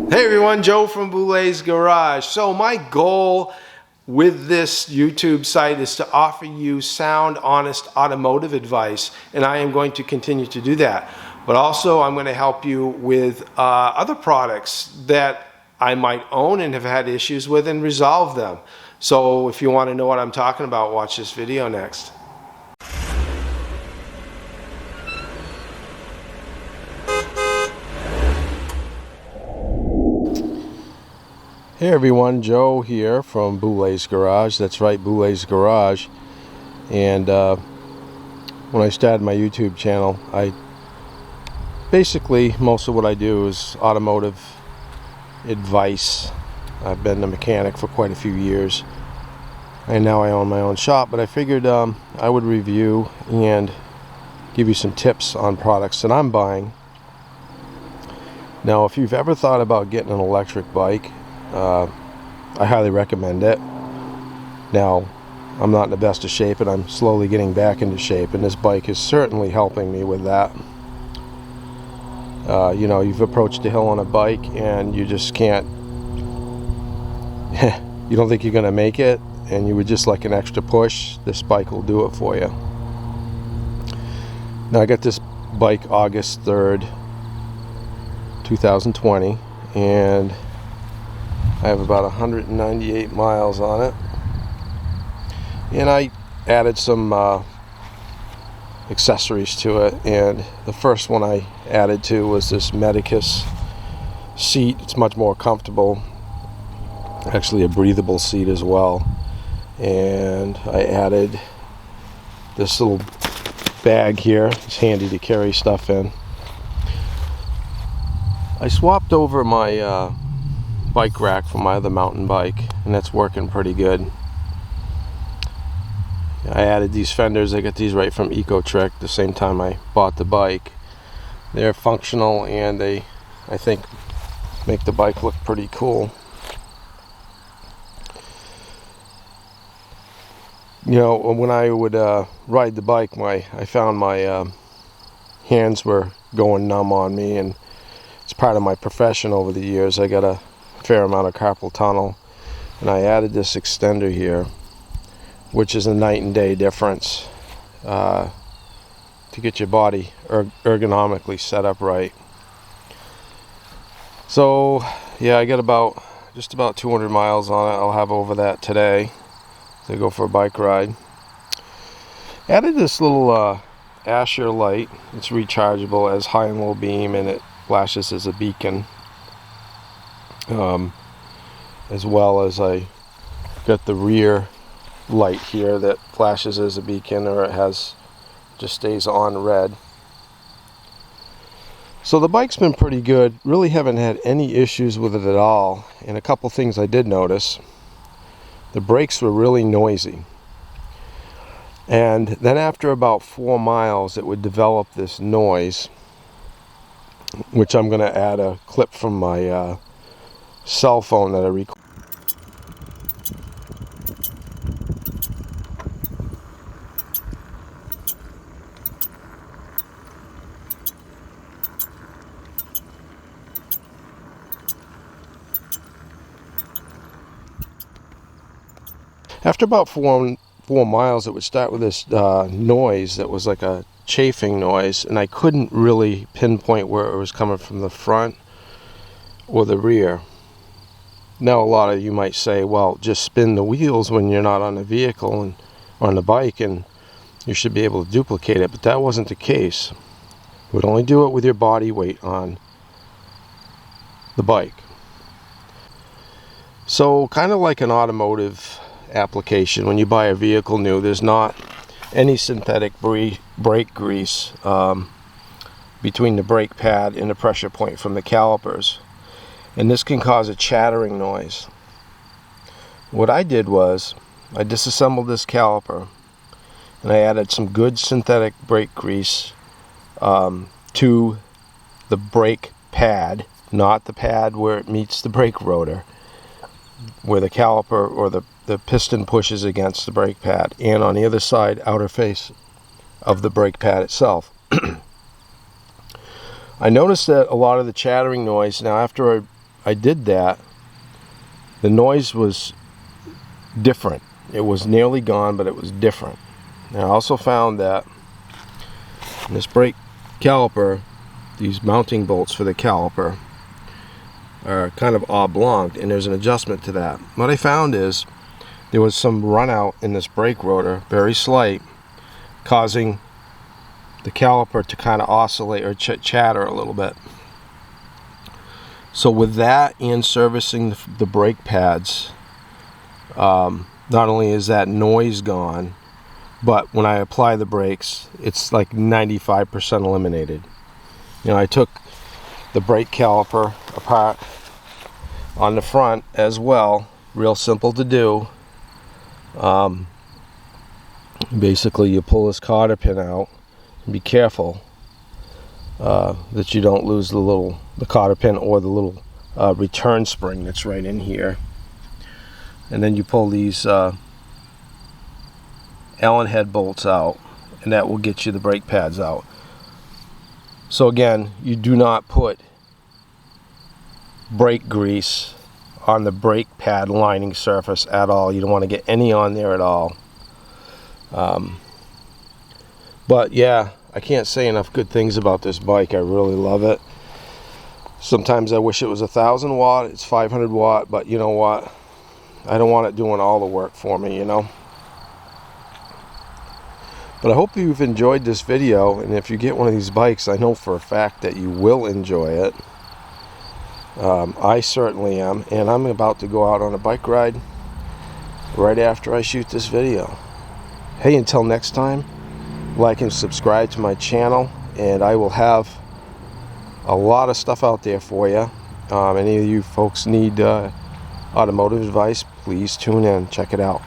Hey everyone, Joe from Boulet's Garage. So my goal with this YouTube site is to offer you sound, honest automotive advice, and I am going to continue to do that. But also I'm going to help you with other products that I might own and have had issues with and resolve them. So if you want to know what I'm talking about, watch this video next. Hey everyone, Joe here from Boulet's Garage. That's right, Boulet's Garage. And when I started my YouTube channel, most of what I do is automotive advice. I've been a mechanic for quite a few years, and now I own my own shop, but I figured I would review and give you some tips on products that I'm buying. Now, if you've ever thought about getting an electric bike, I highly recommend it. Now, I'm not in the best of shape, and I'm slowly getting back into shape, and this bike is certainly helping me with that. You know, you've approached a hill on a bike and you just can't you don't think you're gonna make it, and you would just like an extra push. This bike will do it for you. Now, I got this bike August 3rd 2020, and I have about 198 miles on it, and I added some accessories to it. And the first one I added to was this Medicus seat. It's much more comfortable, actually a breathable seat as well. And I added this little bag here. It's handy to carry stuff in. I swapped over my bike rack from my other mountain bike, and that's working pretty good. I added these fenders. I got these right from Ecotric the same time I bought the bike. They're functional, and they, I think, make the bike look pretty cool. You know, when I would ride the bike, I found my hands were going numb on me, and it's part of my profession over the years. I got a fair amount of carpal tunnel, and I added this extender here, which is a night and day difference to get your body ergonomically set up right. So yeah, I got just about 200 miles on it. I'll have over that today to go for a bike ride. Added this little Asher light. It's rechargeable, as high and low beam, and it flashes as a beacon. As well as I got the rear light here that flashes as a beacon, or it just stays on red. So the bike's been pretty good. Really haven't had any issues with it at all. And a couple things I did notice: the brakes were really noisy, and then after about 4 miles it would develop this noise, which I'm going to add a clip from my cell phone that I recorded. After about four miles, it would start with this noise that was like a chafing noise, and I couldn't really pinpoint where it was coming from, the front or the rear. Now, a lot of you might say, well, just spin the wheels when you're not on the vehicle and on the bike, and you should be able to duplicate it, but that wasn't the case. You would only do it with your body weight on the bike. So kind of like an automotive application, when you buy a vehicle new, there's not any synthetic brake grease between the brake pad and the pressure point from the calipers, and this can cause a chattering noise. What I did was I disassembled this caliper, and I added some good synthetic brake grease to the brake pad, not the pad where it meets the brake rotor, where the caliper or the piston pushes against the brake pad, and on the other side, outer face of the brake pad itself. I noticed that a lot of the chattering noise, now after I did that, the noise was different. It was nearly gone, but it was different. And I also found that in this brake caliper, these mounting bolts for the caliper are kind of oblong, and there's an adjustment to that. What I found is there was some run out in this brake rotor, very slight, causing the caliper to kind of oscillate or chatter a little bit. So with that and servicing the brake pads, not only is that noise gone, but when I apply the brakes, it's like 95% eliminated. You know, I took the brake caliper apart on the front as well, real simple to do. Basically you pull this cotter pin out, and be careful that you don't lose the cotter pin or the little return spring that's right in here. And then you pull these Allen head bolts out, and that will get you the brake pads out. So again, you do not put brake grease on the brake pad lining surface at all. You don't want to get any on there at all. But yeah, I can't say enough good things about this bike. I really love it. Sometimes I wish it was 1,000 watt. It's 500 watt, but you know what? I don't want it doing all the work for me, you know. But I hope you've enjoyed this video, and if you get one of these bikes, I know for a fact that you will enjoy it. I certainly am, and I'm about to go out on a bike ride right after I shoot this video. Hey, until next time, like and subscribe to my channel, and I will have a lot of stuff out there for you. Any of you folks need automotive advice, please tune in, check it out.